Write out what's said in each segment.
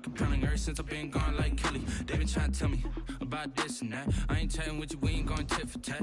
compelling. Ever since I've been gone like Kelly, they been trying to tell me about this and that. I ain't chatting with you, we ain't going tit for tat.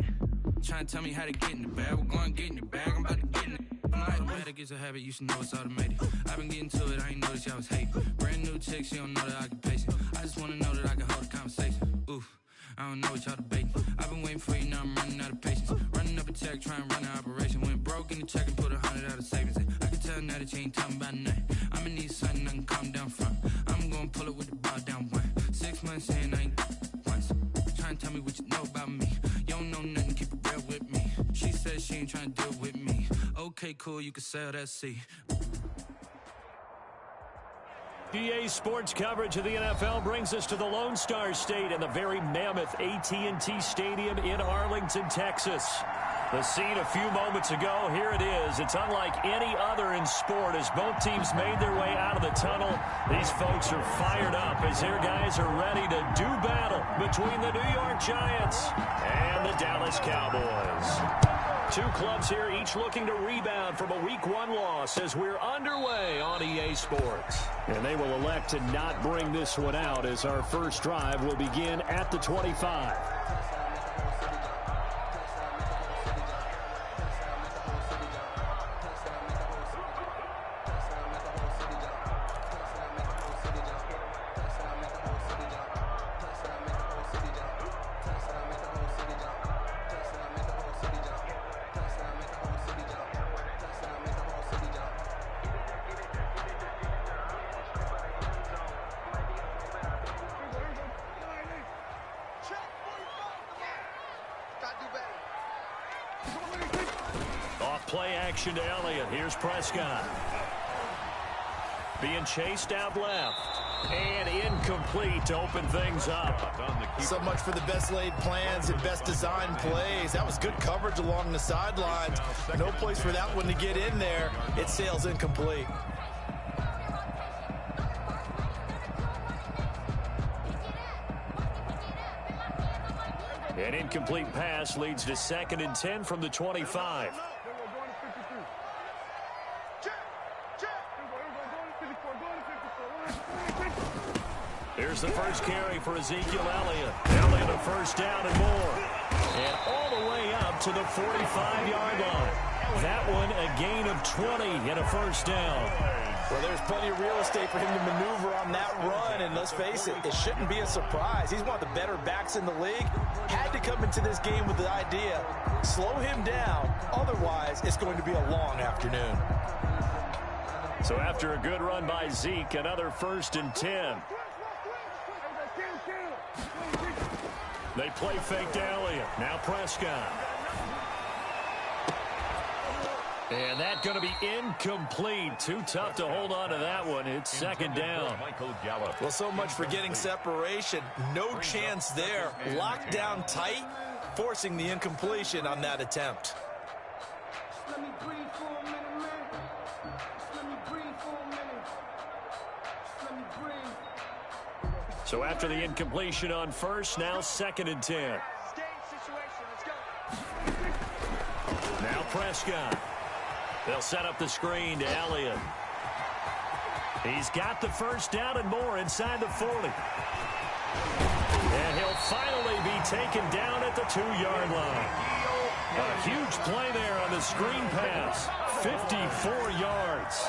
Trying to tell me how to get in the bag. We're going to get in the bag, I'm about to get in it. I'm like, bad, it gets a habit, you should know it's automated. I've been getting to it, I ain't noticed y'all was hating. Brand new chick, she don't know that I can pace it. I just wanna know that I can hold a conversation. Oof, I don't know what y'all debating. I've been waiting for you, now I'm running out of patience. Running up a check, trying to run an operation. Went broke in the check and put 100 out of savings. I can tell now that you ain't talking about nothing. I'ma need something I can calm down from. I'm gonna pull it with the ball down one. 6 months in, I ain't once. Trying to tell me what you know about me. You don't know nothing, keep it real with me. She said she ain't trying to deal with me. Okay, cool, you can sell that seat. EA Sports coverage of the NFL brings us to the Lone Star State and the very mammoth AT&T Stadium in Arlington, Texas. The scene a few moments ago, here it is. It's unlike any other in sport as both teams made their way out of the tunnel. These folks are fired up as their guys are ready to do battle between the New York Giants and the Dallas Cowboys. Two clubs here, each looking to rebound from a Week 1 loss as we're underway on EA Sports. And they will elect to not bring this one out as our first drive will begin at the 25. Play action to Elliott. Here's Prescott. Being chased out left. And incomplete to open things up. So much for the best laid plans and best designed plays. That was good coverage along the sidelines. No place for that one to get in there. It sails incomplete. An incomplete pass leads to 2nd and 10 from the 25. Here's the first carry for Ezekiel Elliott. Elliott a first down and more. And all the way up to the 45-yard line. That one a gain of 20 and a first down. Well, there's plenty of real estate for him to maneuver on that run, and let's face it, it shouldn't be a surprise. He's one of the better backs in the league. Had to come into this game with the idea, slow him down, otherwise it's going to be a long afternoon. So after a good run by Zeke, another 1st and 10. They play fake to Elliott. Now Prescott. And that's going to be incomplete. Too tough to hold on to that one. It's 2nd down. Well, so much for getting separation. No chance there. Locked down tight, forcing the incompletion on that attempt. Let me breathe for a minute, man. Let me breathe for a minute. Let me breathe. So after the incompletion on first, now 2nd and 10. Now Prescott. They'll set up the screen to Elliott. He's got the first down and more inside the 40. And he'll finally be taken down at the 2-yard line. A huge play there on the screen pass. 54 yards.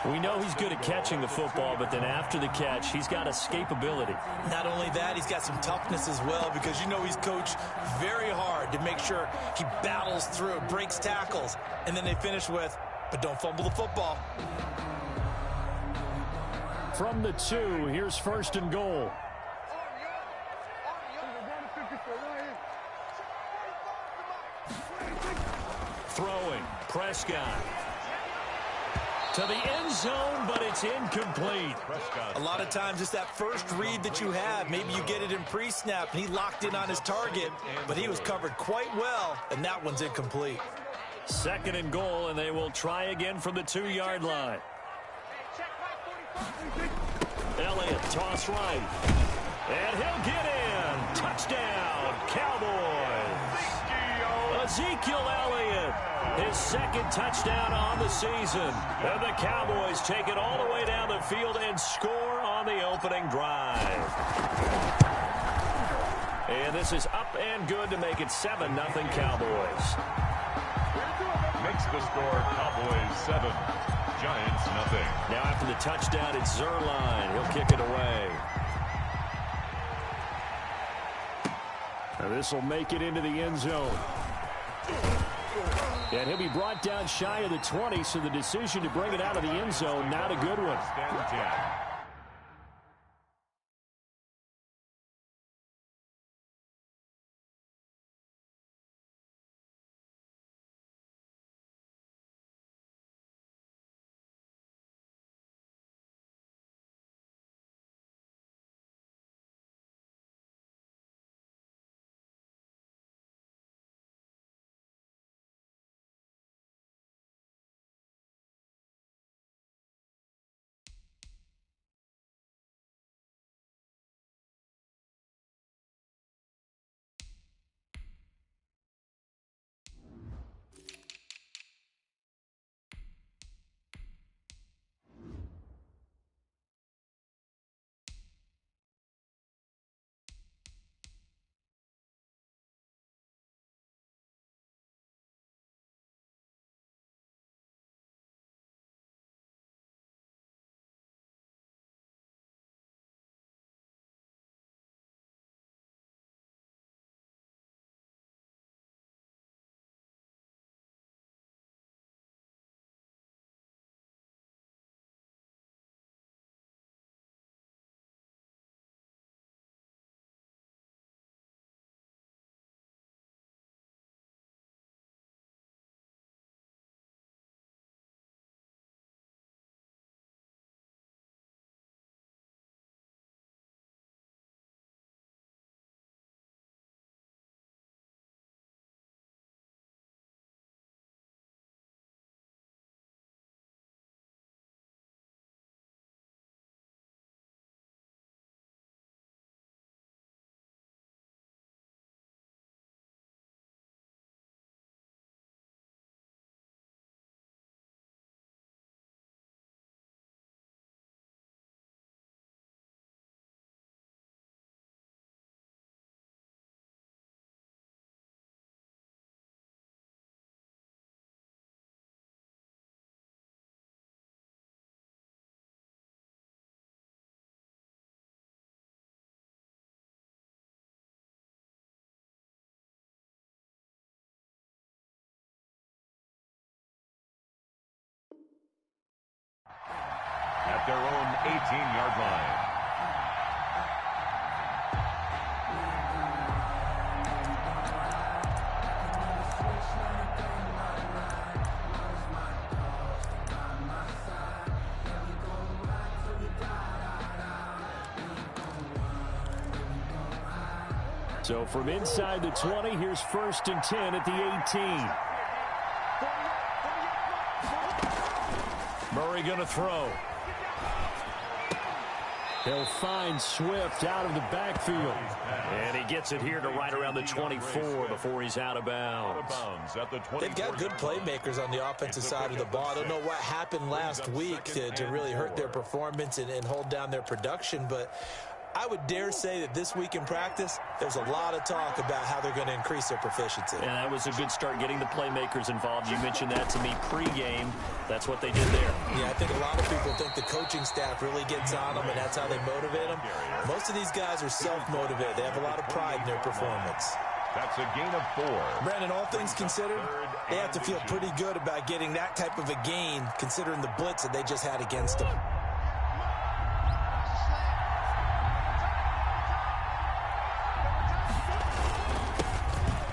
We know he's good at catching the football, but then after the catch, he's got escapability. Not only that, he's got some toughness as well, because you know he's coached very hard to make sure he battles through, breaks tackles, and then they finish with, but don't fumble the football. From the 2, here's 1st and goal. Throwing, Prescott. To the end zone, but it's incomplete. A lot of times it's that first read that you have. Maybe you get it in pre-snap, and he locked in on his target, but he was covered quite well, and that one's incomplete. 2nd and goal, and they will try again from the 2-yard line. Elliott, toss right. And he'll get in. Touchdown, Cowboys. Ezekiel Elliott, his 2nd touchdown on the season. And the Cowboys take it all the way down the field and score on the opening drive. And this is up and good to make it 7-0 Cowboys. Makes the score Cowboys 7, Giants nothing. Now after the touchdown, it's Zerline. He'll kick it away. And this will make it into the end zone. And he'll be brought down shy of the 20, so the decision to bring it out of the end zone, not a good one. Stand 10. At their own 18-yard line. So from inside the 20, here's 1st and 10 at the 18. Murray going to throw. He'll find Swift out of the backfield. And he gets it here to right around the 24 before he's out of bounds. They've got good playmakers on the offensive side of the ball. I don't know what happened last week to really hurt their performance and hold down their production, but I would dare say that this week in practice, there's a lot of talk about how they're going to increase their proficiency. And that was a good start getting the playmakers involved. You mentioned that to me pregame. That's what they did there. Yeah, I think a lot of people think the coaching staff really gets on them, and that's how they motivate them. Most of these guys are self-motivated. They have a lot of pride in their performance. That's a gain of 4. Brandon, all things considered, they have to feel pretty good about getting that type of a gain, considering the blitz that they just had against them.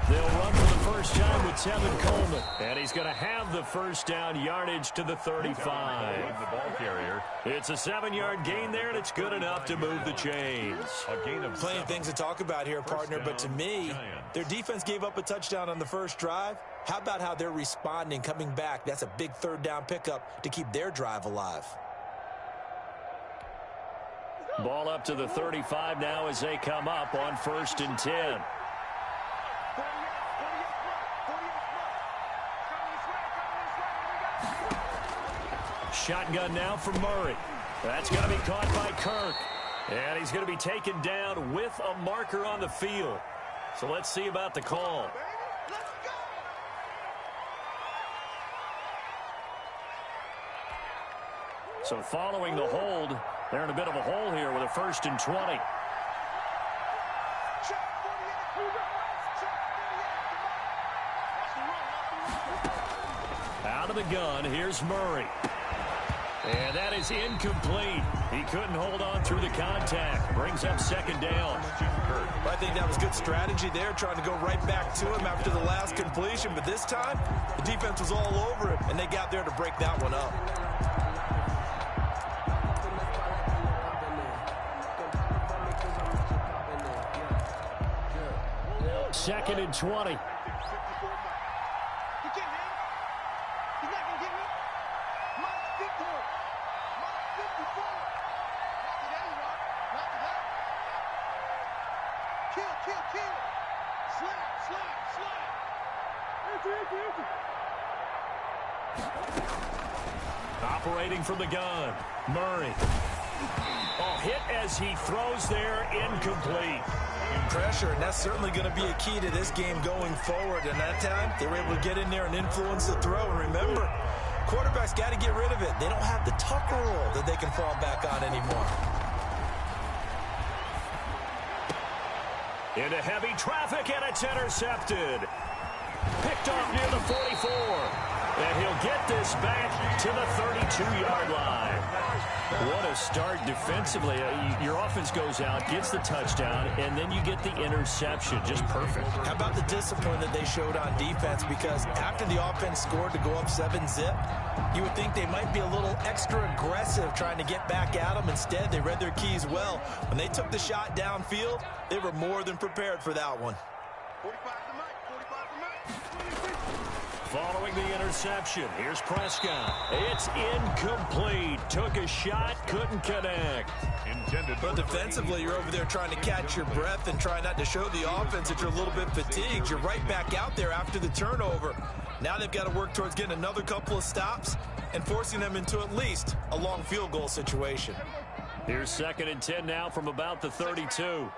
They'll run for the first time with Tevin Coleman. And he's going to have the first down, yardage to the 35. The ball carrier. It's a 7-yard gain there, and it's good enough to move the chains. A gain of Plenty of 7. things to talk about here, partner, but to me, their defense gave up a touchdown on the first drive. How about how they're responding, coming back? That's a big 3rd down pickup to keep their drive alive. Ball up to the 35 now as they come up on 1st and 10. Shotgun now for Murray. That's going to be caught by Kirk. he's going to be taken down with a marker on the field. So let's see about the call. So following the hold, they're in a bit of a hole here with a 1st and 20. Out of the gun, here's Murray. And that is incomplete. He couldn't hold on through the contact. Brings up 2nd down. I think that was good strategy there, trying to go right back to him after the last completion. But this time, the defense was all over him, and they got there to break that one up. 2nd and 20. Operating from the gun, Murray. Oh, hit as he throws there, incomplete. Pressure, and that's certainly going to be a key to this game going forward. And that time, they were able to get in there and influence the throw. And remember, quarterbacks got to get rid of it. They don't have the Tucker rule that they can fall back on anymore. Into heavy traffic, and it's intercepted. Picked off near the 44. And he'll get this back to the 32-yard line. What a start defensively. Your offense goes out, gets the touchdown, and then you get the interception. Just perfect. How about the discipline that they showed on defense? Because after the offense scored to go up 7-zip, you would think they might be a little extra aggressive trying to get back at them. Instead, they read their keys well. When they took the shot downfield, they were more than prepared for that one. Following the interception, here's Prescott. It's incomplete. Took a shot, couldn't connect. But defensively, you're over there trying to catch your breath and try not to show the offense that you're a little bit fatigued. You're right back out there after the turnover. Now they've got to work towards getting another couple of stops and forcing them into at least a long field goal situation. Here's 2nd and 10 now from about the 32.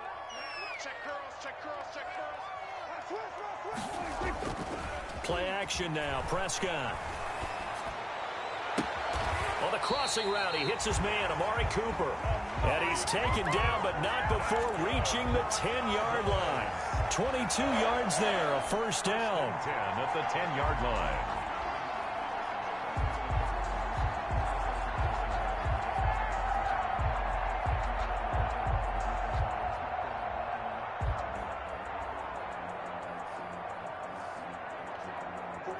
Play action now, Prescott. On the crossing route, he hits his man, Amari Cooper. And he's taken down, but not before reaching the 10-yard line. 22 yards there, a 1st down. 10 at the 10-yard line.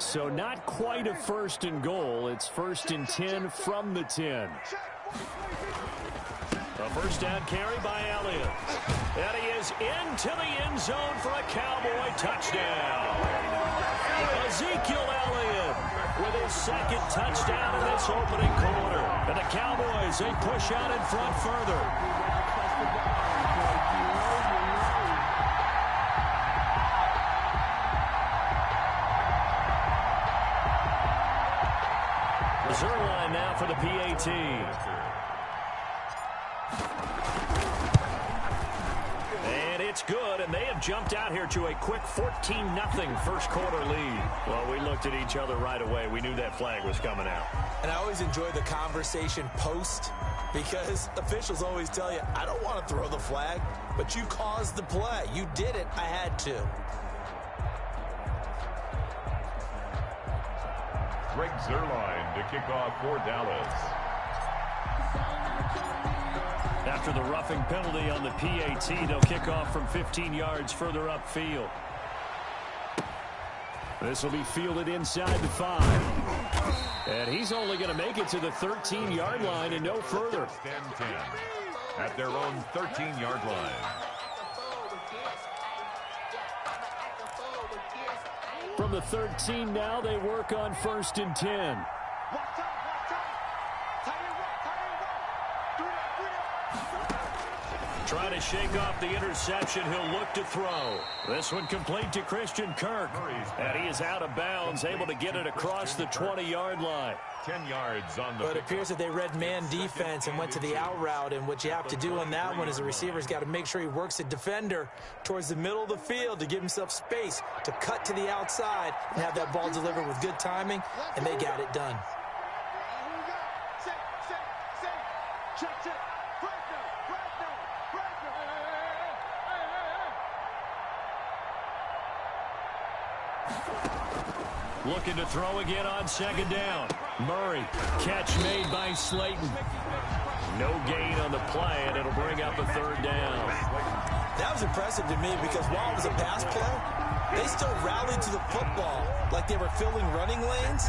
So not quite a 1st and goal. It's 1st and 10 from the 10. A 1st down carry by Elliott. And he is into the end zone for a Cowboy touchdown. Ezekiel Elliott with his 2nd touchdown in this opening quarter. And the Cowboys, they push out in front further. Zerline now for the PAT. And it's good, and they have jumped out here to a quick 14-0 first quarter lead. Well, we looked at each other right away. We knew that flag was coming out. And I always enjoy the conversation post because officials always tell you, I don't want to throw the flag, but you caused the play. You did it. I had to. Greg Zerline to kick off for Dallas. After the roughing penalty on the PAT, they'll kick off from 15 yards further upfield. This will be fielded inside the 5. And he's only going to make it to the 13-yard line and no further. 10-10 at their own 13-yard line. From the 13 now, they work on 1st and 10. Trying to shake off the interception. He'll look to throw. This one complete to Christian Kirk. And he is out of bounds, able to get it across the 20-yard line. 10 yards on the But it appears that they read man defense and went to the out route. And what you have to do on that one is the receiver's got to make sure he works the defender towards the middle of the field to give himself space to cut to the outside and have that ball delivered with good timing, and they got it done. Looking to throw again on second down. Murray, catch made by Slayton. No gain on the play, and it'll bring up a third down. That was impressive to me because while it was a pass play, they still rallied to the football like they were filling running lanes,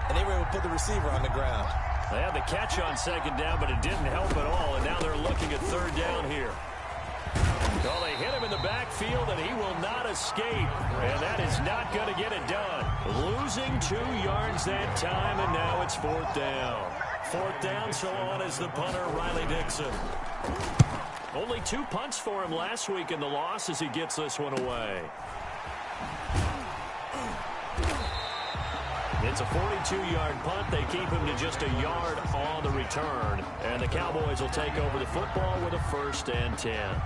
and they were able to put the receiver on the ground. They had the catch on second down, but it didn't help at all, and now they're looking at third down here. Well, they hit him in the backfield, and he will not escape. And that is not going to get it done. Losing 2 yards that time, and now it's fourth down. Fourth down, so on is the punter, Riley Dixon. Only 2 punts for him last week in the loss as he gets this one away. It's a 42-yard punt. They keep him to just a yard on the return. And the Cowboys will take over the football with a 1st and 10.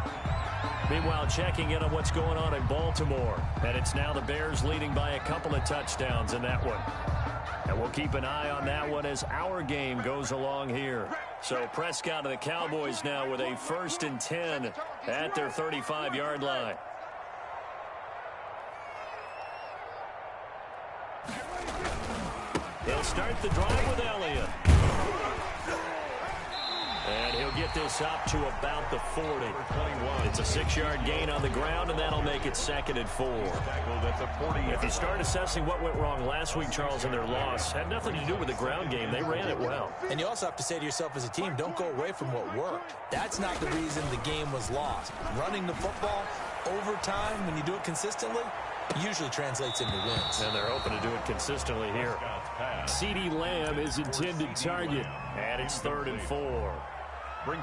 Meanwhile, checking in on what's going on in Baltimore. And it's now the Bears leading by a couple of touchdowns in that one. And we'll keep an eye on that one as our game goes along here. So Prescott and the Cowboys now with a 1st and 10 at their 35-yard line. They'll start the drive with Elliott. And he'll get this up to about the 40. It's a 6-yard gain on the ground, and that'll make it 2nd and 4. If you start assessing what went wrong last week, Charles, in their loss, had nothing to do with the ground game. They ran it well. And you also have to say to yourself as a team, don't go away from what worked. That's not the reason the game was lost. Running the football over time, when you do it consistently, usually translates into wins. And they're hoping to do it consistently here. CeeDee Lamb is intended target, and it's 3rd and 4.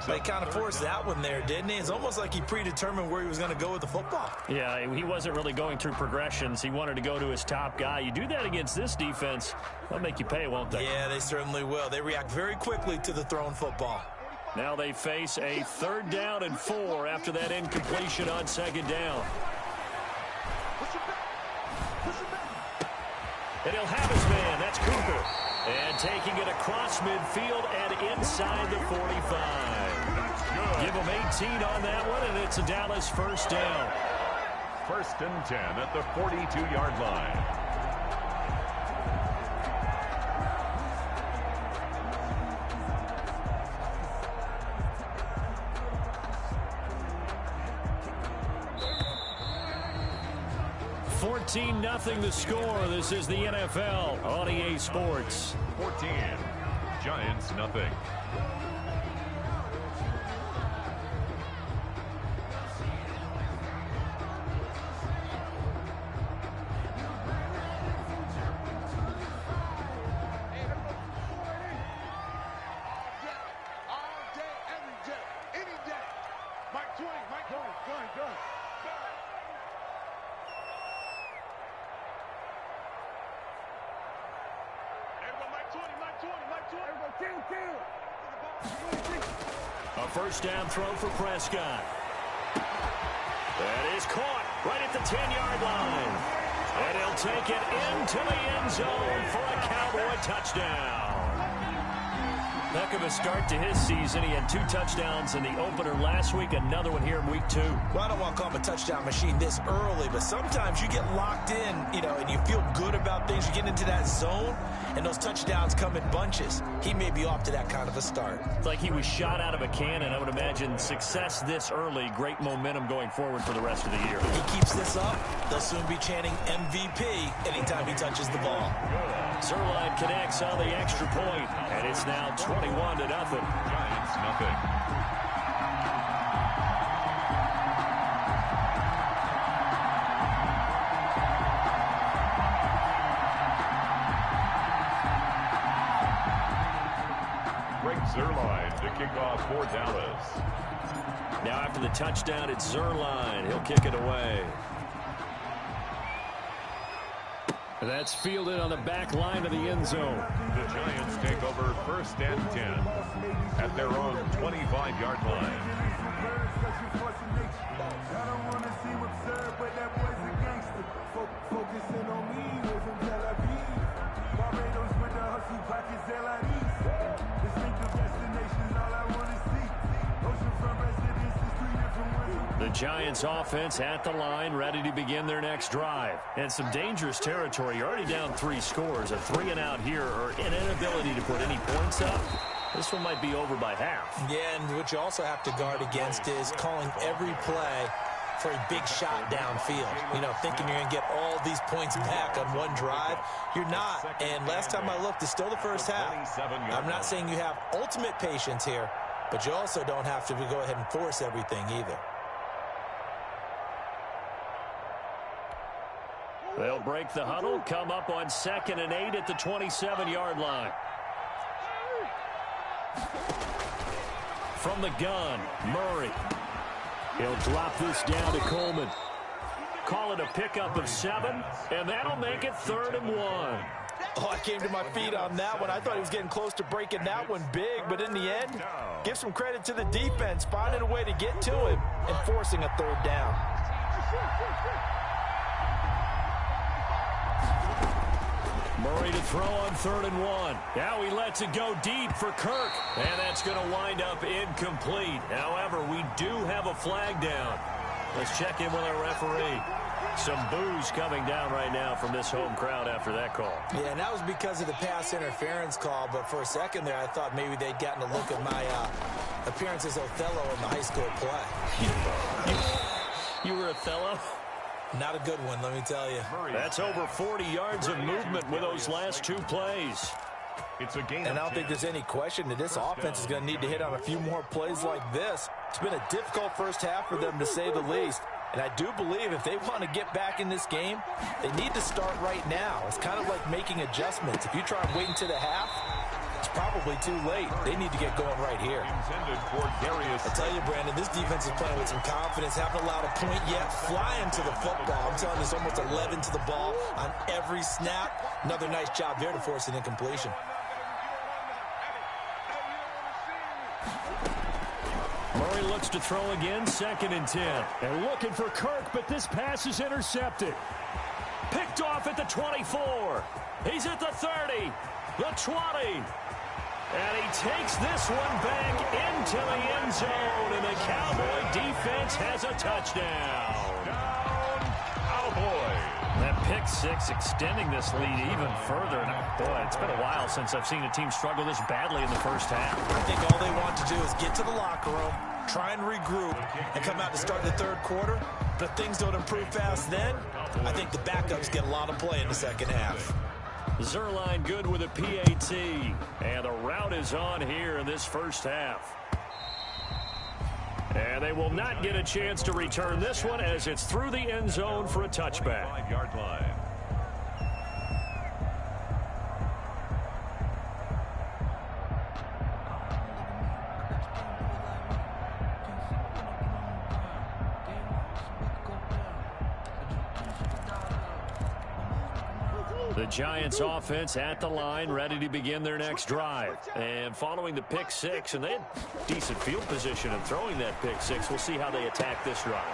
They kind of forced that one there, didn't he? It's almost like he predetermined where he was going to go with the football. Yeah, he wasn't really going through progressions. He wanted to go to his top guy. You do that against this defense, they'll make you pay, won't they? Yeah, they certainly will. They react very quickly to the thrown football. Now they face a 3rd down and 4 after that incompletion on second down. And he'll have his man. That's Cooper. And taking it across midfield and inside the 45. Give him 18 on that one, and it's a Dallas 1st down. 1st and 10 at the 42-yard line. Nothing the score. This is the NFL on EA Sports. 14. Giants nothing. A 1st down throw for Prescott. That is caught right at the 10-yard line. And he'll take it into the end zone for a Cowboy touchdown. Heck of a start to his season. He had 2 touchdowns in the opener last week, another one here in week 2. Well, I don't want to call him a touchdown machine this early, but sometimes you get locked in, and you feel good about things. You get into that zone, and those touchdowns come in bunches. He may be off to that kind of a start. It's like he was shot out of a cannon. I would imagine success this early, great momentum going forward for the rest of the year. If he keeps this up, they'll soon be chanting MVP anytime he touches the ball. Zerline connects on the extra point, and it's now 21-0. Giants nothing. Zerline to kick off for Dallas. Now after the touchdown, it's Zerline. He'll kick it away. That's fielded on the back line of the end zone. The Giants take over 1st and 10 at their own 25-yard line. The Giants offense at the line, ready to begin their next drive. And some dangerous territory. You're already down 3 scores. A 3-and-out here, or an inability to put any points up. This one might be over by half. Yeah, and what you also have to guard against is calling every play for a big shot downfield. You know, thinking you're going to get all these points back on one drive. You're not. And last time I looked, it's still the first half. I'm not saying you have ultimate patience here, but you also don't have to go ahead and force everything either. They'll break the huddle, come up on 2nd and 8 at the 27-yard line. From the gun, Murray. He'll drop this down to Coleman. Call it a pickup of 7, and that'll make it 3rd and 1. Oh, I came to my feet on that one. I thought he was getting close to breaking that one big, but in the end, give some credit to the defense, finding a way to get to him and forcing a 3rd down. Murray to throw on 3rd and 1. Now he lets it go deep for Kirk. And that's going to wind up incomplete. However, we do have a flag down. Let's check in with our referee. Some boos coming down right now from this home crowd after that call. Yeah, and that was because of the pass interference call. But for a second there, I thought maybe they'd gotten a look at my appearance as Othello in the high school play. You were Othello? Not a good one, let me tell you. That's over 40 yards of movement with those last 2 plays. It's a game. And I don't think there's any question that this offense is going to need to hit on a few more plays like this. It's been a difficult first half for them, to say the least. And I do believe if they want to get back in this game, they need to start right now. It's kind of like making adjustments. If you try and wait until the half, it's probably too late. They need to get going right here. I tell you, Brandon, this defense is playing with some confidence. Haven't allowed a point yet. Flying to the football. I'm telling you, it's almost 11 to the ball on every snap. Another nice job there to force an incompletion. Murray looks to throw again, 2nd and 10. And looking for Kirk, but this pass is intercepted. Picked off at the 24. He's at the 30, the 20. And he takes this one back into the end zone, and the Cowboy defense has a touchdown. Down, Cowboy. That pick 6 extending this lead even further. And boy, it's been a while since I've seen a team struggle this badly in the first half. I think all they want to do is get to the locker room, try and regroup, and come out to start the 3rd quarter. But if things don't improve fast then, I think the backups get a lot of play in the 2nd half. Zerline good with a PAT. And the route is on here in this first half. And they will not get a chance to return this one as it's through the end zone for a touchback. 5-yard line. The Giants offense at the line, ready to begin their next drive. And following the pick 6, and they had decent field position in throwing that pick 6. We'll see how they attack this drive.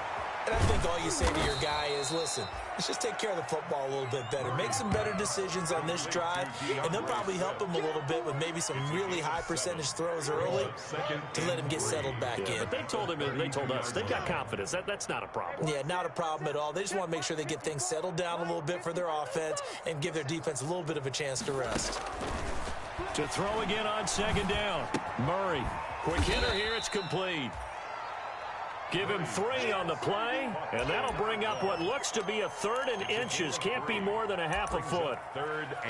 And I think all you say to your guy is, listen, let's just take care of the football a little bit better. Make some better decisions on this drive, and they'll probably help him a little bit with maybe some really high percentage throws early to let him get settled back in. But they told him, and they told us, they've got confidence. That's not a problem. Yeah, not a problem at all. They just want to make sure they get things settled down a little bit for their offense and give their defense a little bit of a chance to rest. To throw again on 2nd down. Murray. Quick hitter here. It's complete. Give him 3 on the play, and that'll bring up what looks to be a 3rd and inches. Can't be more than a half a foot.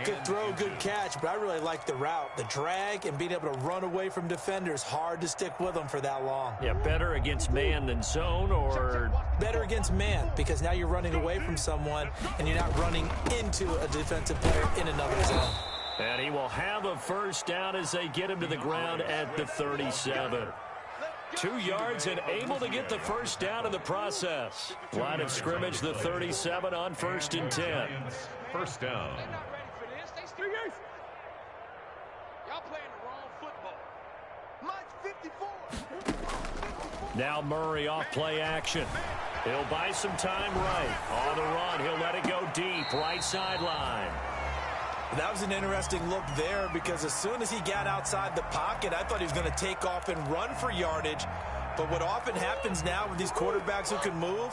Good throw, good catch, but I really like the route. The drag and being able to run away from defenders. Hard to stick with them for that long. Yeah, better against man than zone, or? Better against man, because now you're running away from someone, and you're not running into a defensive player in another zone. And he will have a 1st down as they get him to the ground at the 37. 2 yards and able to get the first down in the process. Line of scrimmage, the 37 on 1st and 10. First down. They're not ready for this. They still y'all playing the wrong football. Mine's 54. Now Murray off play action. He'll buy some time right. On the run, he'll let it go deep. Right sideline. That was an interesting look there because as soon as he got outside the pocket, I thought he was going to take off and run for yardage. But what often happens now with these quarterbacks who can move,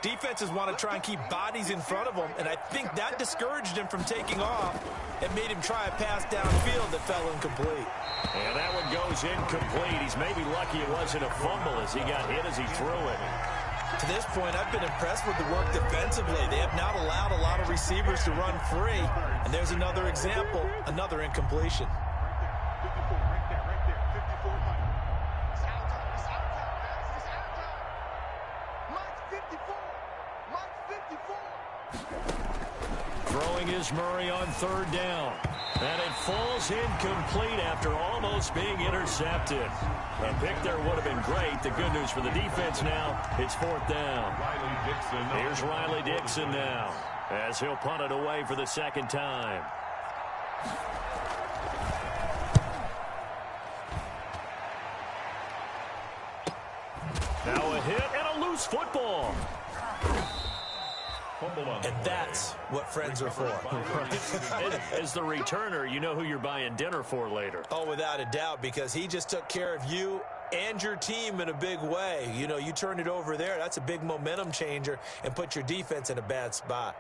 defenses want to try and keep bodies in front of them, and I think that discouraged him from taking off and made him try a pass downfield that fell incomplete. And that one goes incomplete. He's maybe lucky it wasn't a fumble as he got hit as he threw it. To this point, I've been impressed with the work defensively. They have not allowed a lot of receivers to run free. And there's another example, another incompletion. Throwing is Murray on 3rd down. And it falls incomplete after almost being intercepted. A pick there would have been great. The good news for the defense now, it's 4th down. Here's Riley Dixon now as he'll punt it away for the 2nd time. Now a hit and a loose football. And that's what friends are for. As the returner, you know who you're buying dinner for later. Oh, without a doubt, because he just took care of you and your team in a big way. You know, you turn it over there, that's a big momentum changer and put your defense in a bad spot.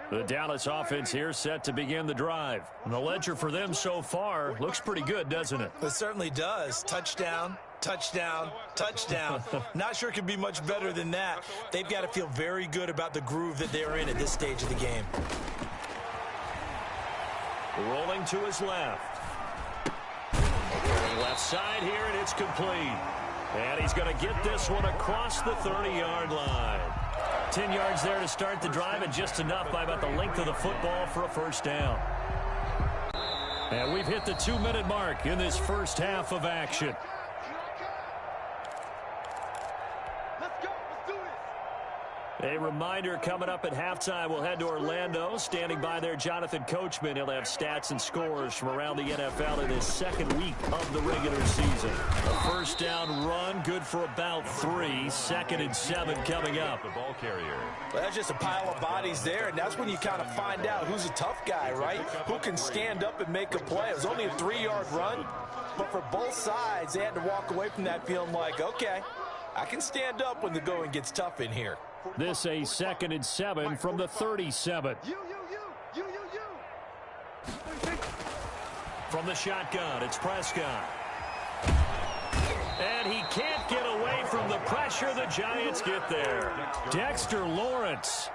The Dallas offense here set to begin the drive. And the ledger for them so far looks pretty good, doesn't it? It certainly does. Touchdown, touchdown, touchdown. Not sure it could be much better than that. They've got to feel very good about the groove that they're in at this stage of the game. Rolling to his left. Left side here, and it's complete. And he's going to get this one across the 30-yard line. 10 yards there to start the drive, and just enough by about the length of the football for a first down. And we've hit the 2-minute mark in this first half of action. A reminder coming up at halftime, we'll head to Orlando. Standing by there, Jonathan Coachman. He'll have stats and scores from around the NFL in his 2nd week of the regular season. A first down run, good for about 3. 2nd and 7 coming up. The ball carrier. Well, that's just a pile of bodies there, and that's when you kind of find out who's a tough guy, right? Who can stand up and make a play. It was only a 3-yard run, but for both sides, they had to walk away from that feeling like, okay, I can stand up when the going gets tough in here. This a 2nd and 7 from the 37. From the shotgun, it's Prescott. And he can't get away from the pressure. The Giants get there. Dexter Lawrence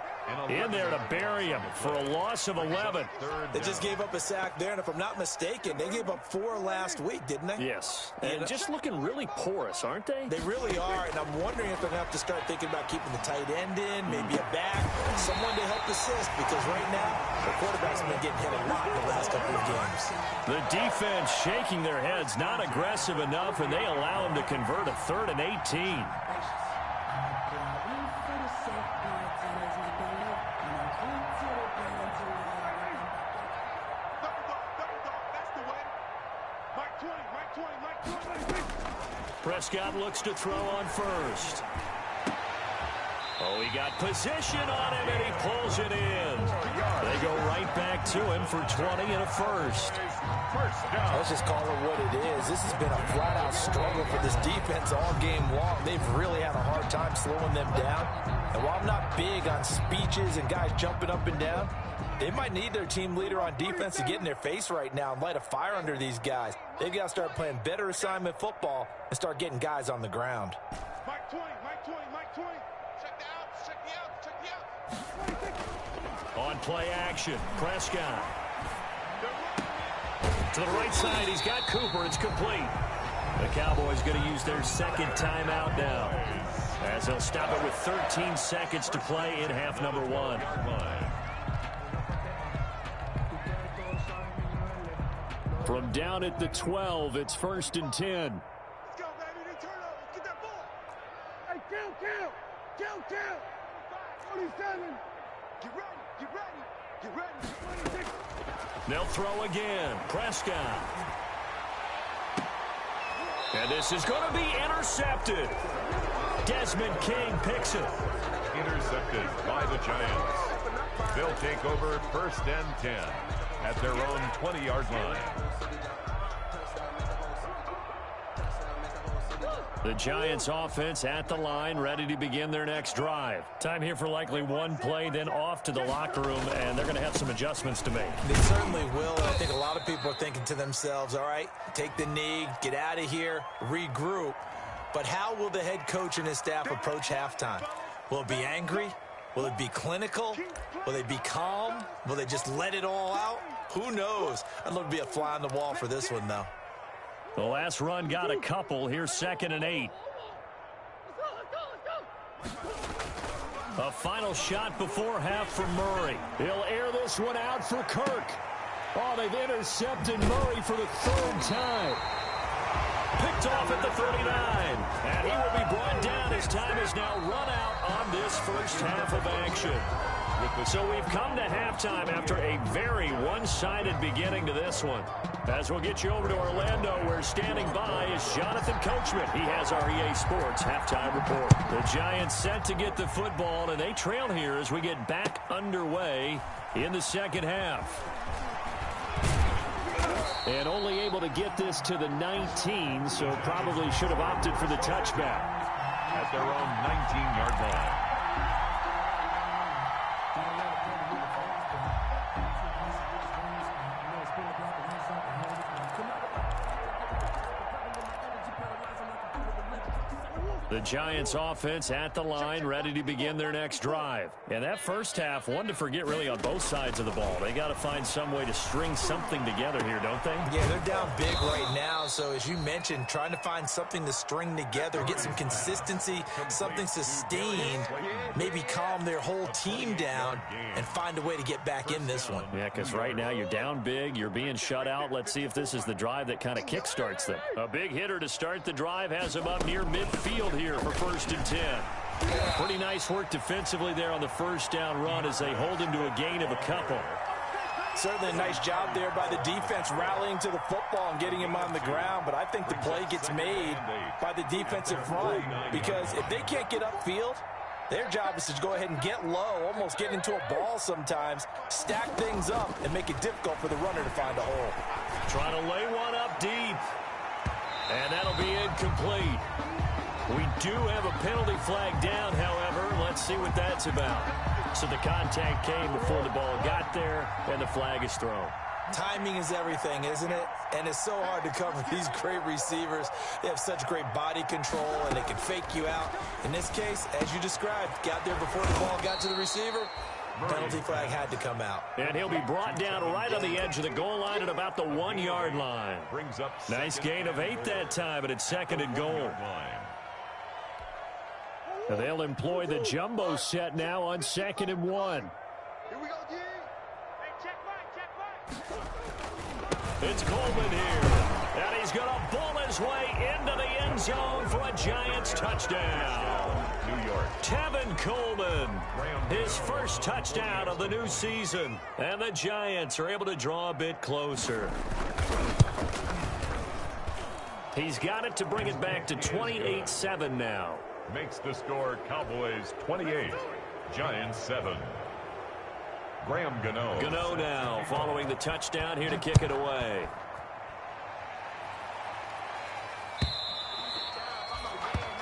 in there to bury him for a loss of 11. They just gave up a sack there, and if I'm not mistaken, they gave up 4 last week, didn't they? Yes, and just looking really porous, aren't they? They really are, and I'm wondering if they're going to have to start thinking about keeping the tight end in, maybe a back, someone to help assist, because right now, the quarterback's been getting hit a lot in the last couple of games. The defense shaking their heads, not aggressive enough, and they allow him to convert a 3rd and 18. Prescott looks to throw on first. Oh, he got position on him, and he pulls it in. They go right back to him for 20 and a first. Let's just call it what it is. This has been a flat-out struggle for this defense all game long. They've really had a hard time slowing them down. And while I'm not big on speeches and guys jumping up and down, they might need their team leader on defense to get in their face right now and light a fire under these guys. They've got to start playing better assignment football and start getting guys on the ground. Mike 20, Mike 20, Mike 20. Check me out. On play action, Prescott. To the right side, he's got Cooper. It's complete. The Cowboys going to use their 2nd timeout now, as they'll stop it with 13 seconds to play in half number 1. From down at the 12, it's 1st and 10. Hey, kill. 27. Get ready. 26. They'll throw again. Prescott. And this is going to be intercepted. Desmond King picks it. Intercepted by the Giants. They'll take over 1st and 10 at their own 20-yard line. The Giants offense at the line, ready to begin their next drive. Time here for likely one play, then off to the locker room, and they're going to have some adjustments to make. They certainly will, and I think a lot of people are thinking to themselves, all right, take the knee, get out of here, regroup. But how will the head coach and his staff approach halftime? Will it be angry? Will it be clinical? Will they be calm? Will they just let it all out? Who knows? I'd love to be a fly on the wall for this one, though. The last run got a couple. Here's 2nd and 8. A final shot before half for Murray. He'll air this one out for Kirk. Oh, they've intercepted Murray for the 3rd time. Picked off at the 39. And he will be brought down as time is now run out on this first half of action. So we've come to halftime after a very one-sided beginning to this one. As we'll get you over to Orlando, where standing by is Jonathan Coachman. He has our EA Sports halftime report. The Giants set to get the football, and they trail here as we get back underway in the second half. And only able to get this to the 19, so probably should have opted for the touchback. At their own 19-yard line. The Giants offense at the line, ready to begin their next drive. And that first half, one to forget really on both sides of the ball. They got to find some way to string something together here, don't they? Yeah, they're down big right now. So as you mentioned, trying to find something to string together, get some consistency, something sustained, maybe calm their whole team down and find a way to get back in this one. Yeah, because right now you're down big, you're being shut out. Let's see if this is the drive that kind of kickstarts them. A big hitter to start the drive has them up near midfield here for 1st and 10. Pretty nice work defensively there on the first down run as they hold him to a gain of a couple. Certainly a nice job there by the defense rallying to the football and getting him on the ground, but I think the play gets made by the defensive front because if they can't get upfield, their job is to go ahead and get low, almost get into a ball sometimes, stack things up, and make it difficult for the runner to find a hole. Trying to lay one up deep, and that'll be incomplete. We do have a penalty flag down, however. Let's see what that's about. So the contact came before the ball got there, and the flag is thrown. Timing is everything, isn't it? And it's so hard to cover these great receivers. They have such great body control, and they can fake you out. In this case, as you described, got there before the ball got to the receiver. Penalty flag had to come out. And he'll be brought down right on the edge of the goal line at about the 1-yard line. Brings up nice gain of 8 that time, and it's 2nd and goal. They'll employ the jumbo set now on 2nd and 1. Here we go, G. Hey, check right. It's Coleman here. And he's going to bull his way into the end zone for a Giants touchdown. New York. Tevin Coleman, his first touchdown of the new season. And the Giants are able to draw a bit closer. He's got it to bring it back to 28-7 now. Makes the score Cowboys 28, Giants 7. Graham Gano. Gano now following the touchdown here to kick it away.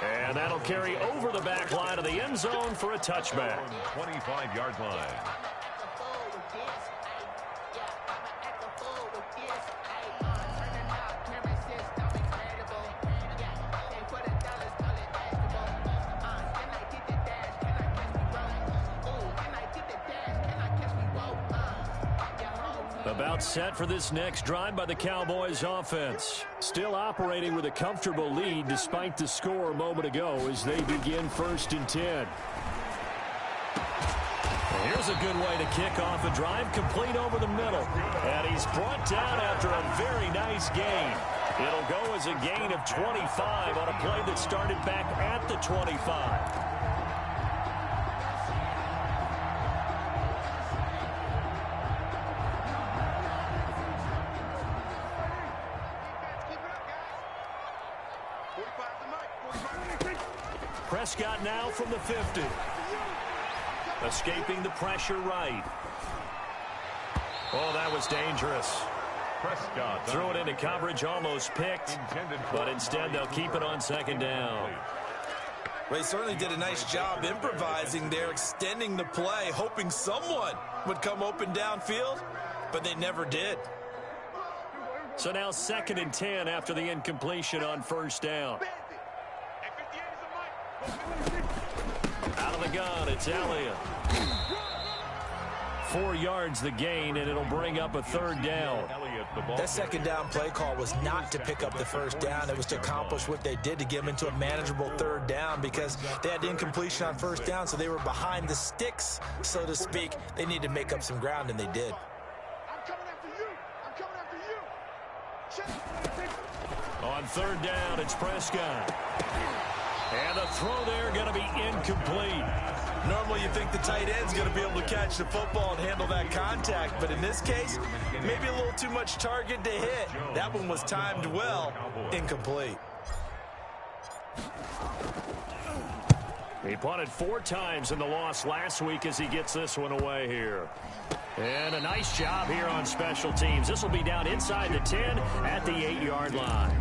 And that'll carry over the back line of the end zone for a touchback. 25-yard line. About set for this next drive by the Cowboys offense. Still operating with a comfortable lead despite the score a moment ago as they begin 1st and 10. Well, here's a good way to kick off a drive, complete over the middle. And he's brought down after a very nice gain. It'll go as a gain of 25 on a play that started back at the 25. Prescott now from the 50. Escaping the pressure right. Oh, that was dangerous. Prescott Threw it into coverage, almost picked, but instead they'll keep it on second down. Well, he certainly did a nice job improvising there, extending the play, hoping someone would come open downfield, but they never did. So now 2nd and 10 after the incompletion on first down. Out of the gun, it's Elliott. 4 yards the gain, and it'll bring up a 3rd down. That second down play call was not to pick up the first down. It was to accomplish what they did, to get them into a manageable 3rd down, because they had incompletion on first down, so they were behind the sticks, so to speak. They needed to make up some ground, and they did. I'm coming after you. I'm coming after you. On 3rd down, it's Prescott. And the throw there going to be incomplete. Normally you think the tight end's going to be able to catch the football and handle that contact, but in this case, maybe a little too much target to hit. That one was timed well, incomplete. He punted 4 times in the loss last week as he gets this one away here. And a nice job here on special teams. This will be down inside the 10 at the 8-yard line.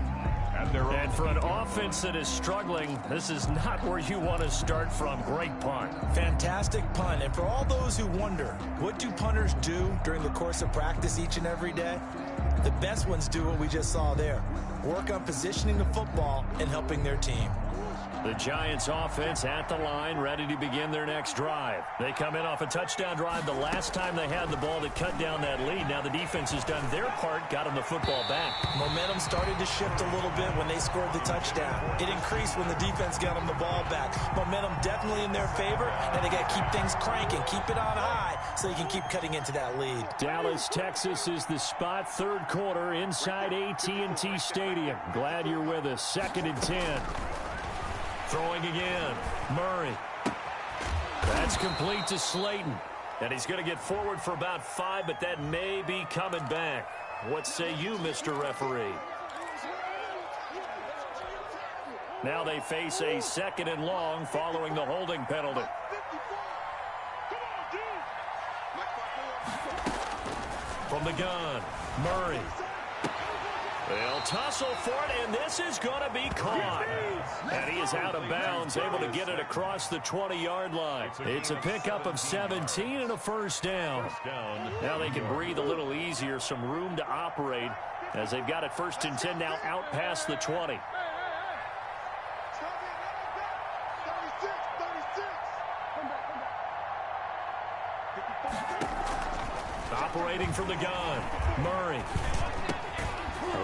And for an offense that is struggling, this is not where you want to start from. Great punt. Fantastic punt. And for all those who wonder, what do punters do during the course of practice each and every day? The best ones do what we just saw there. Work on positioning the football and helping their team. The Giants offense at the line, ready to begin their next drive. They come in off a touchdown drive the last time they had the ball to cut down that lead. Now the defense has done their part, got them the football back. Momentum started to shift a little bit when they scored the touchdown. It increased when the defense got them the ball back. Momentum definitely in their favor, and they got to keep things cranking, keep it on high so you can keep cutting into that lead. Dallas, Texas is the spot, 3rd quarter inside AT&T Stadium. Glad you're with us. 2nd and 10. Throwing again, Murray. That's complete to Slayton. And he's going to get forward for about 5, but that may be coming back. What say you, Mr. Referee? Now they face a 2nd and long following the holding penalty. From the gun, Murray. They'll tussle for it, and this is going to be caught. And he is out of bounds, able to get it across the 20-yard line. It's a pickup of 17 and a 1st down. Now they can breathe a little easier, some room to operate, as they've got it 1st and 10 now out past the 20. Operating from the gun, Murray.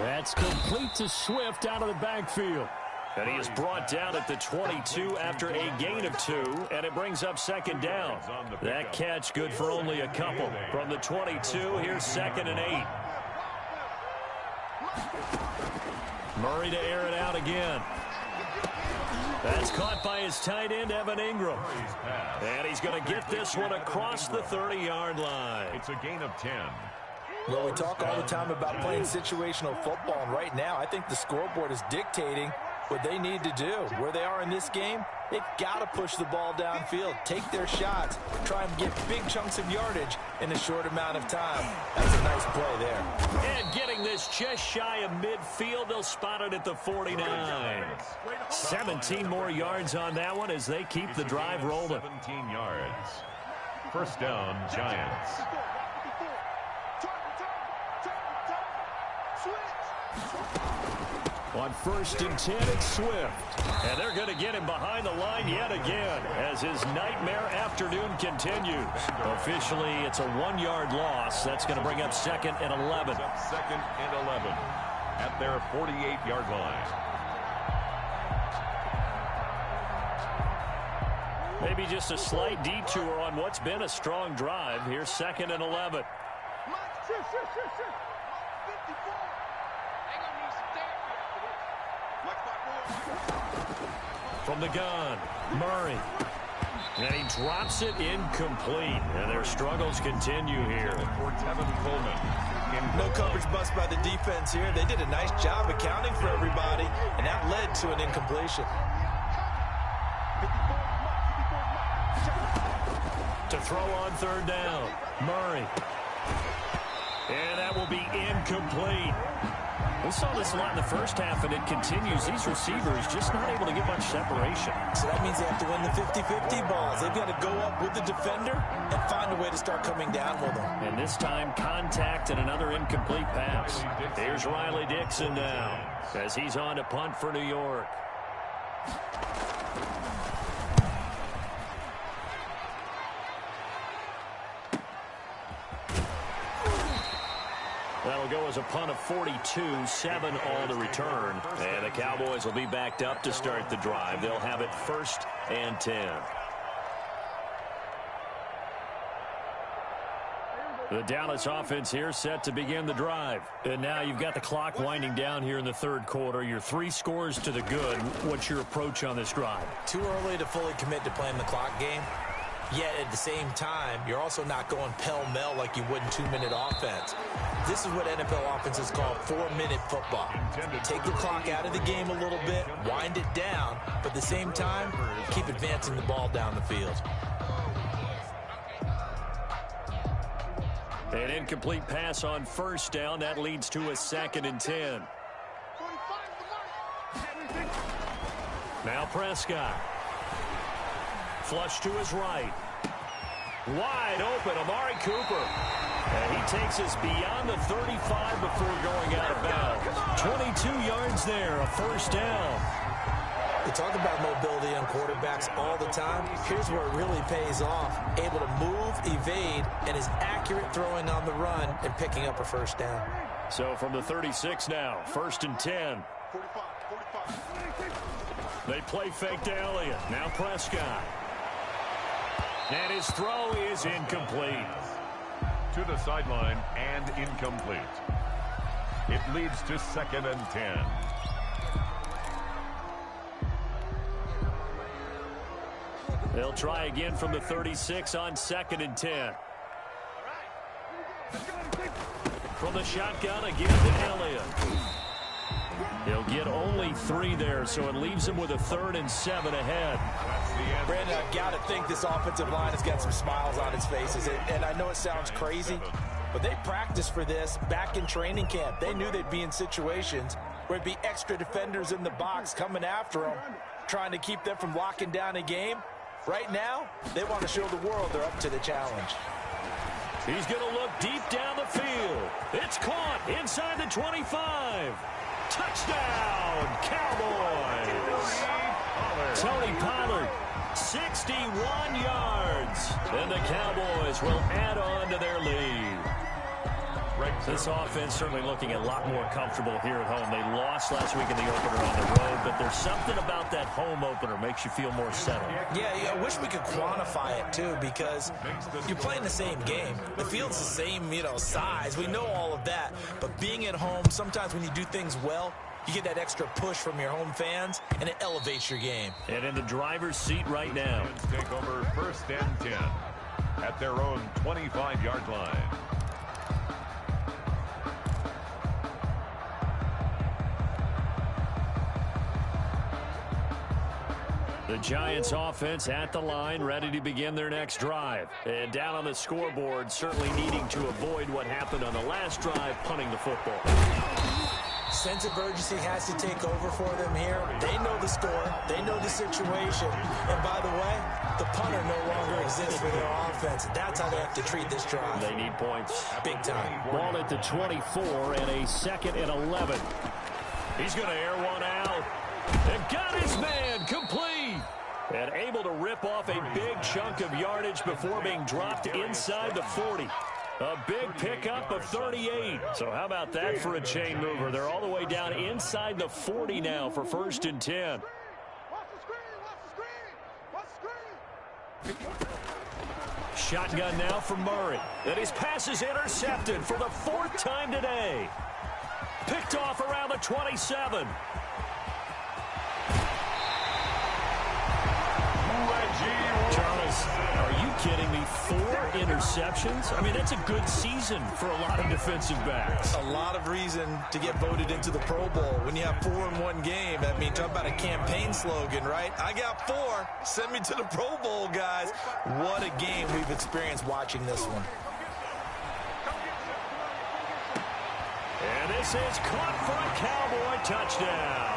That's complete to Swift out of the backfield. And he is brought down at the 22 after a gain of 2, and it brings up 2nd down. That catch good for only a couple. From the 22, here's 2nd and 8. Murray to air it out again. That's caught by his tight end, Evan Ingram. And he's going to get this one across the 30-yard line. It's a gain of 10. Well, we talk all the time about playing situational football, and right now I think the scoreboard is dictating what they need to do. Where they are in this game, they've got to push the ball downfield, take their shots, try and get big chunks of yardage in a short amount of time. That's a nice play there. And getting this just shy of midfield, they'll spot it at the 49. 17 more yards on that one as they keep the drive rolling. 17 yards. 1st down, Giants. On 1st and 10, it's Swift. And they're going to get him behind the line yet again as his nightmare afternoon continues. Officially, it's a 1-yard loss. That's going to bring up 2nd and 11. 2nd and 11 at their 48-yard line. Maybe just a slight detour on what's been a strong drive. Here's 2nd and 11. from the gun. Murray. And he drops it incomplete. And their struggles continue here. For Tevin Coleman. No coverage bust by the defense here. They did a nice job accounting for everybody, and that led to an incompletion. To throw on third down. Murray. And that will be incomplete. We saw this a lot in the first half, and it continues. These receivers just not able to get much separation. So that means they have to win the 50-50 balls. They've got to go up with the defender and find a way to start coming down with them. And this time, contact and another incomplete pass. Here's Riley Dixon now as he's on to punt for New York. That'll go as a punt of 42, 7 on the return. And the Cowboys will be backed up to start the drive. They'll have it 1st and 10. The Dallas offense here set to begin the drive. And now you've got the clock winding down here in the third quarter. You're 3 scores to the good. What's your approach on this drive? Too early to fully commit to playing the clock game. Yet at the same time, you're also not going pell-mell like you would in 2-minute offense. This is what NFL offenses call 4-minute football. Take the clock out of the game a little bit, wind it down, but at the same time, keep advancing the ball down the field. An incomplete pass on 1st down. That leads to a 2nd and 10. Now Prescott. Flush to his right. Wide open, Amari Cooper. And he takes us beyond the 35 before going out of bounds. 22 yards there, a 1st down. We talk about mobility on quarterbacks all the time. Here's where it really pays off. Able to move, evade, and is accurate throwing on the run and picking up a 1st down. So from the 36 now, 1st and 10. They play fake to Elliott. Now Prescott. And his throw is incomplete. To the sideline and incomplete. It leads to 2nd and 10. They'll try again from the 36 on 2nd and 10. From the shotgun again to Elliott. He'll get only 3 there, so it leaves him with a 3rd and 7 ahead. Brandon, I've got to think this offensive line has got some smiles on its faces. And I know it sounds crazy, but they practiced for this back in training camp. They knew they'd be in situations where it'd be extra defenders in the box coming after them, trying to keep them from locking down a game. Right now, they want to show the world they're up to the challenge. He's going to look deep down the field. It's caught inside the 25. Touchdown, Cowboys! Tony Pollard, 61 yards. And the Cowboys will add on to their lead. This offense certainly looking a lot more comfortable here at home. They lost last week in the opener on the road, but there's something about that home opener makes you feel more settled. Yeah, I wish we could quantify it, too, because you're playing the same game. The field's the same, size. We know all of that. But being at home, sometimes when you do things well, you get that extra push from your home fans, and it elevates your game. And in the driver's seat right now. Take over 1st and 10 at their own 25-yard line. The Giants offense at the line, ready to begin their next drive. And down on the scoreboard, certainly needing to avoid what happened on the last drive, punting the football. Sense of urgency has to take over for them here. They know the score. They know the situation. And by the way, the punter no longer exists for their offense. That's how they have to treat this drive. They need points. Big time. Ball at the 24 and a 2nd and 11. He's going to air one out. And got his man complete. And able to rip off a big chunk of yardage before being dropped inside the 40. A big pickup of 38. So how about that for a chain mover? They're all the way down inside the 40 now for 1st and 10. Shotgun now from Murray. And his pass is intercepted for the 4th time today. Picked off around the 27. interceptions. I mean, that's a good season for a lot of defensive backs. A lot of reason to get voted into the Pro Bowl. When you have 4 in one game, I mean, talk about a campaign slogan, right? I got 4. Send me to the Pro Bowl, guys. What a game we've experienced watching this one. And this is caught for a Cowboy touchdown.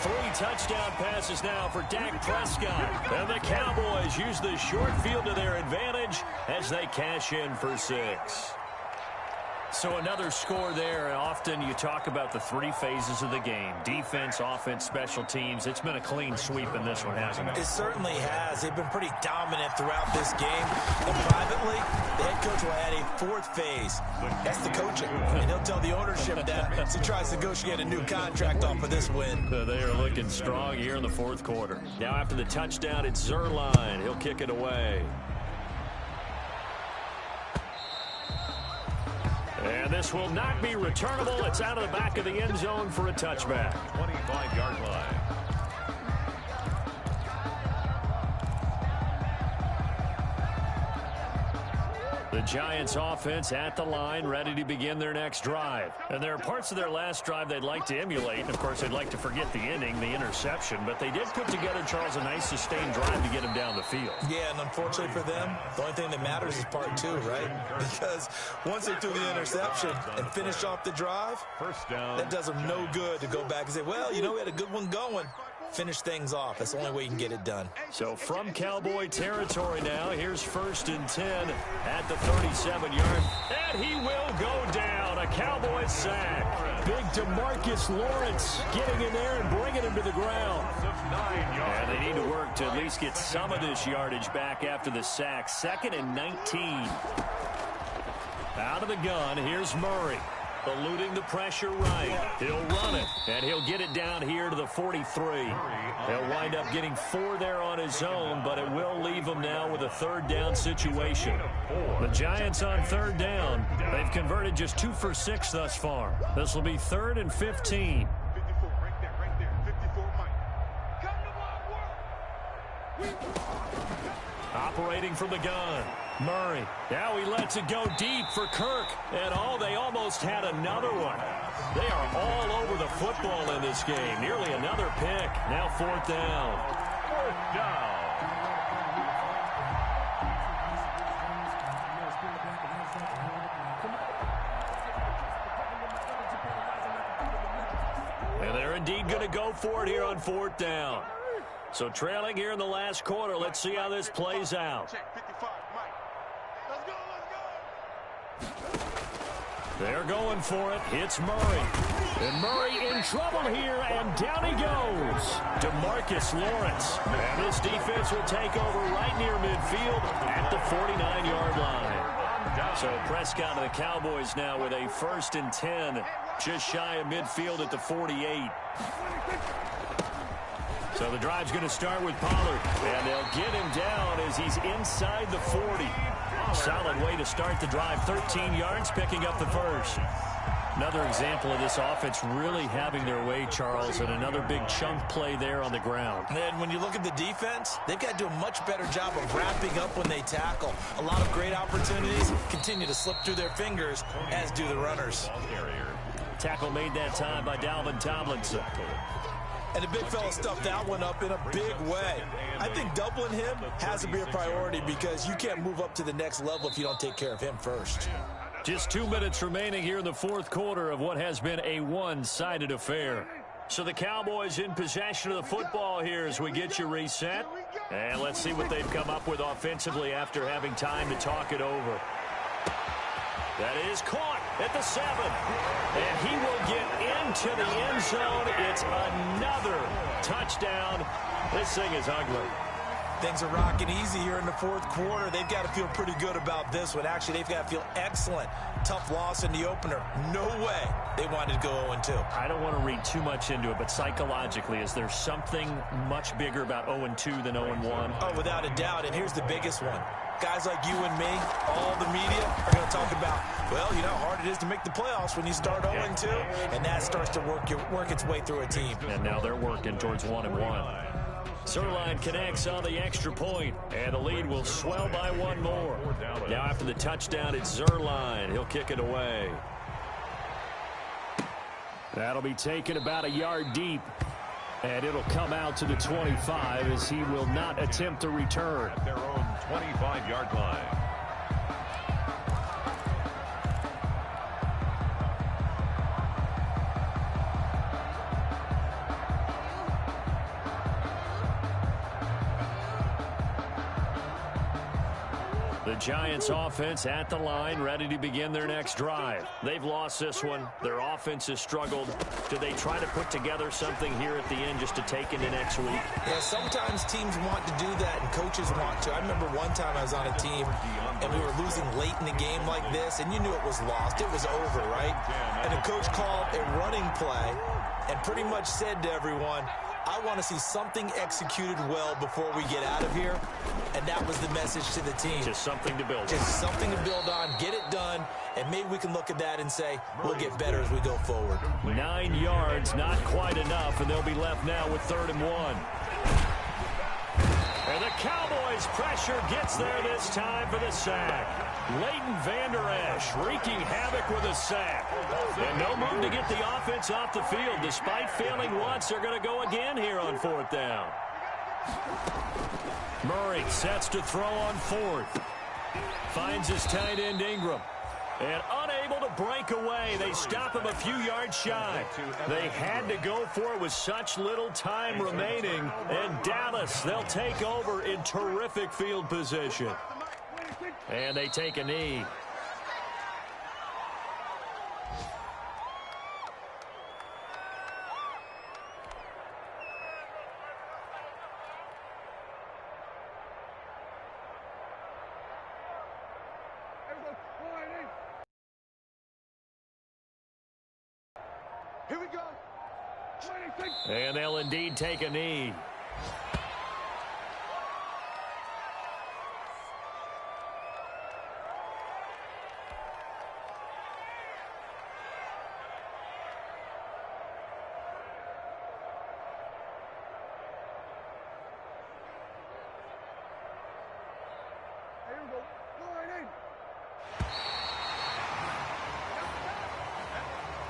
3 touchdown passes now for Dak Prescott. And the Cowboys use the short field to their advantage as they cash in for 6. So another score there. Often you talk about the 3 phases of the game. Defense, offense, special teams. It's been a clean sweep in this one, hasn't it? It certainly has. They've been pretty dominant throughout this game. And privately, the head coach will add a 4th phase. That's the coaching. And he'll tell the ownership that as he tries to negotiate a new contract off of this win. They are looking strong here in the 4th quarter. Now after the touchdown, it's Zerline. He'll kick it away. And this will not be returnable. It's out of the back of the end zone for a touchback. 25-yard line. The Giants offense at the line, ready to begin their next drive. And there are parts of their last drive they'd like to emulate. And, of course, they'd like to forget the inning, the interception. But they did put together, Charles, a nice sustained drive to get him down the field. Yeah, and unfortunately for them, the only thing that matters is part 2, right? Because once they threw the interception and finished off the drive, First down. that does them no good to go back and say, well, you know, we had a good one going. Finish things off. That's the only way you can get it done. So from Cowboy territory now, here's 1st and 10 at the 37-yard. And he will go down. A Cowboy sack. Big DeMarcus Lawrence getting in there and bringing him to the ground. And they need to work to at least get some of this yardage back after the sack. 2nd and 19. Out of the gun, here's Murray. Eluding the pressure right. He'll run it, and he'll get it down here to the 43. He'll wind up getting 4 there on his own, but it will leave him now with a 3rd down situation. The Giants on 3rd down. They've converted just 2 for 6 thus far. This will be 3rd and 15. 54, right there, 54, Mike. Come to my work. Operating from the gun. Murray. Now he lets it go deep for Kirk. And they almost had another one. They are all over the football in this game. Nearly another pick. Now 4th down. 4th down. And they're indeed going to go for it here on 4th down. So trailing here in the last quarter. Let's see how this plays out. Check 55, Mike. Let's go, let's go. They're going for it. It's Murray. And Murray in trouble here, and down he goes. DeMarcus Lawrence. And this defense will take over right near midfield at the 49-yard line. So Prescott and the Cowboys now with a 1st and 10, just shy of midfield at the 48. So the drive's going to start with Pollard, and they'll get him down as he's inside the 40. Solid way to start the drive. 13 yards, picking up the 1st. Another example of this offense really having their way, Charles, and another big chunk play there on the ground. And when you look at the defense, they've got to do a much better job of wrapping up when they tackle. A lot of great opportunities continue to slip through their fingers, as do the runners. Tackle made that time by Dalvin Tomlinson. And the big fella stuffed that one up in a big way. I think doubling him has to be a priority because you can't move up to the next level if you don't take care of him first. Just 2 minutes remaining here in the 4th quarter of what has been a one-sided affair. So the Cowboys in possession of the football here as we get you reset. And let's see what they've come up with offensively after having time to talk it over. That is caught at the 7. And he will get into the end zone. It's another touchdown. This thing is ugly. Things are rocking easy here in the 4th quarter. They've got to feel pretty good about this one. Actually, they've got to feel excellent. Tough loss in the opener. No way they wanted to go 0-2. I don't want to read too much into it, but psychologically, is there something much bigger about 0-2 than 0-1? Oh, without a doubt. And here's the biggest one. Guys like you and me, all the media, are going to talk about, well, you know how hard it is to make the playoffs when you start 0-2, and that starts to work its way through a team. And now they're working towards 1-1. Zerline connects on the extra point, and the lead will swell by one more. Now after the touchdown, it's Zerline. He'll kick it away. That'll be taken about a yard deep, and it'll come out to the 25 as he will not attempt to return. At their own 25-yard line. The Giants offense at the line, ready to begin their next drive. They've lost this one. Their offense has struggled. Do they try to put together something here at the end just to take into next week? Yeah, sometimes teams want to do that and coaches want to. I remember one time I was on a team and we were losing late in the game like this, and you knew it was lost. It was over, right? And the coach called a running play and pretty much said to everyone, I want to see something executed well before we get out of here. And that was the message to the team. Just something to build on. Just something to build on, get it done, and maybe we can look at that and say, we'll get better as we go forward. 9 yards, not quite enough, and they'll be left now with 3rd and 1. And the Cowboys' pressure gets there this time for the sack. Leighton Vander Esch wreaking havoc with a sack. And no move to get the offense off the field. Despite failing once, they're going to go again here on 4th down. Murray sets to throw on 4th. Finds his tight end Ingram. And unable to break away, they stop him a few yards shy. They had to go for it with such little time remaining. And Dallas, they'll take over in terrific field position. And they take a knee. Here we go. And they'll indeed take a knee.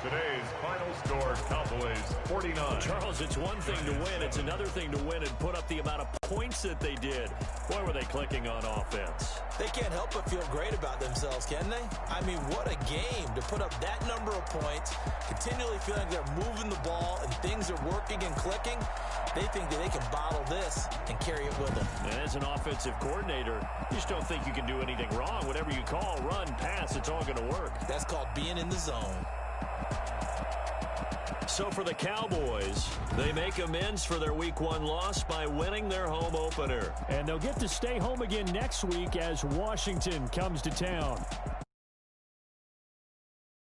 Today's final score, Cowboys 49. Charles, it's one thing to win. It's another thing to win and put up the amount of points that they did. Boy, were they clicking on offense. They can't help but feel great about themselves, can they? I mean, what a game to put up that number of points, continually feeling like they're moving the ball and things are working and clicking. They think that they can bottle this and carry it with them. And as an offensive coordinator, you just don't think you can do anything wrong. Whatever you call, run, pass, it's all going to work. That's called being in the zone. So for the Cowboys, they make amends for their Week 1 loss by winning their home opener. And they'll get to stay home again next week as Washington comes to town.